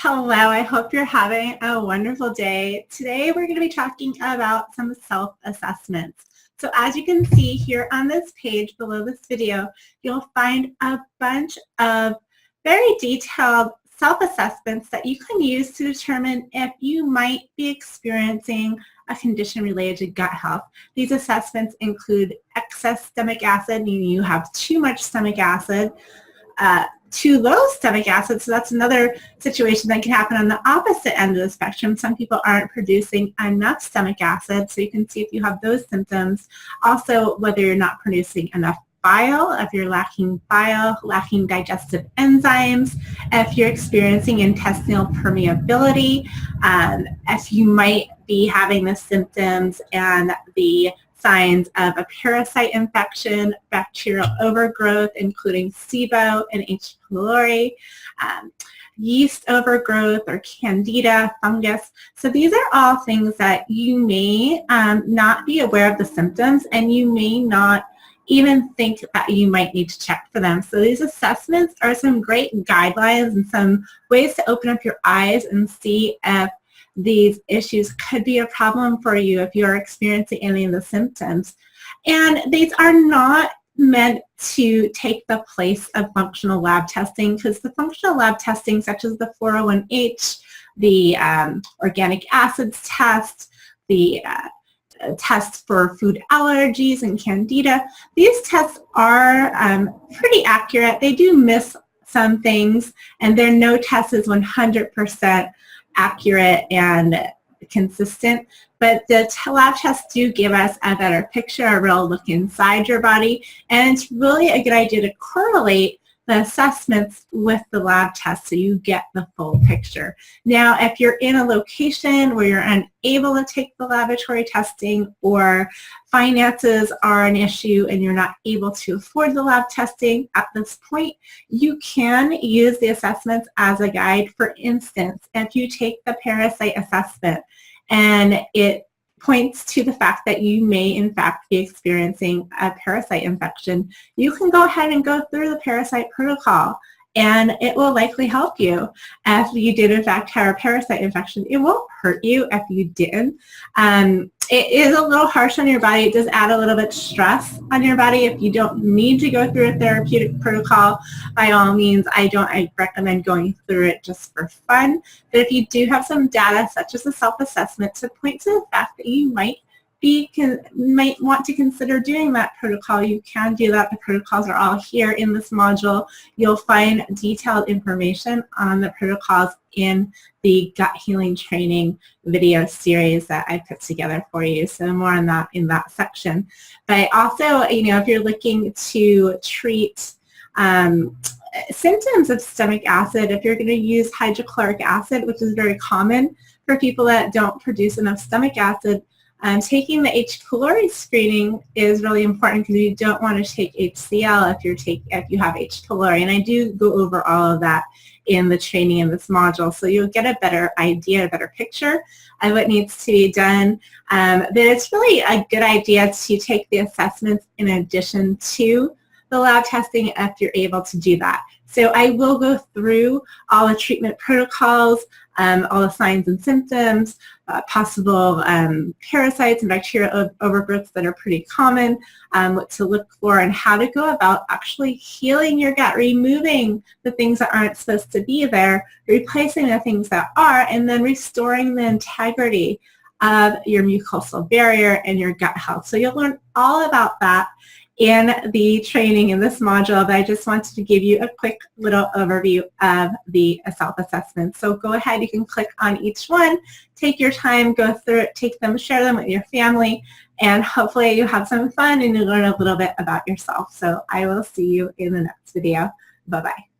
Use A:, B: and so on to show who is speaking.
A: Hello, I hope you're having a wonderful day. Today we're going to be talking about some self-assessments. So as you can see here on this page below this video, you'll find a bunch of very detailed self-assessments that you can use to determine if you might be experiencing a condition related to gut health. These assessments include excess stomach acid, meaning you have too much stomach acid, too low stomach acid, so that's another situation that can happen on the opposite end of the spectrum. Some people aren't producing enough stomach acid, so you can see if you have those symptoms. Also, whether you're not producing enough bile, if you're lacking bile, lacking digestive enzymes, if you're experiencing intestinal permeability, if you might be having the symptoms and the signs of a parasite infection, bacterial overgrowth, including SIBO and H. pylori, yeast overgrowth or candida, fungus. So these are all things that you may not be aware of the symptoms, and you may not even think that you might need to check for them. So these assessments are some great guidelines and some ways to open up your eyes and see if these issues could be a problem for you if you're experiencing any of the symptoms. And these are not meant to take the place of functional lab testing, because the functional lab testing, such as the 401H, the organic acids test, the tests for food allergies and candida, these tests are pretty accurate. They do miss some things, and no test is 100% accurate and consistent, but the lab tests do give us a better picture, a real look inside your body, and it's really a good idea to correlate the assessments with the lab tests so you get the full picture. Now, if you're in a location where you're unable to take the laboratory testing, or finances are an issue and you're not able to afford the lab testing at this point, you can use the assessments as a guide. For instance, if you take the parasite assessment and it points to the fact that you may in fact be experiencing a parasite infection, you can go ahead and go through the parasite protocol, and it will likely help you. If you did in fact have a parasite infection, it won't hurt you if you didn't. It is a little harsh on your body. It does add a little bit of stress on your body. If you don't need to go through a therapeutic protocol, by all means, I recommend going through it just for fun. But if you do have some data, such as a self-assessment, to point to the fact that you might want to consider doing that protocol, you can do that. The protocols are all here in this module. You'll find detailed information on the protocols in the gut healing training video series that I put together for you. So more on that in that section. But also, if you're looking to treat symptoms of stomach acid, if you're going to use hydrochloric acid, which is very common for people that don't produce enough stomach acid, taking the H. pylori screening is really important, because you don't want to take HCl if you have H. pylori. And I do go over all of that in the training in this module, so you'll get a better idea, a better picture of what needs to be done. But it's really a good idea to take the assessments in addition to the lab testing if you're able to do that. So I will go through all the treatment protocols, all the signs and symptoms, possible parasites and bacterial overgrowths that are pretty common, what to look for, and how to go about actually healing your gut, removing the things that aren't supposed to be there, replacing the things that are, and then restoring the integrity of your mucosal barrier and your gut health. So you'll learn all about that in the training in this module, but I just wanted to give you a quick little overview of the self-assessment. So go ahead, you can click on each one, take your time, go through it, take them, share them with your family, and hopefully you have some fun and you learn a little bit about yourself. So I will see you in the next video. Bye-bye.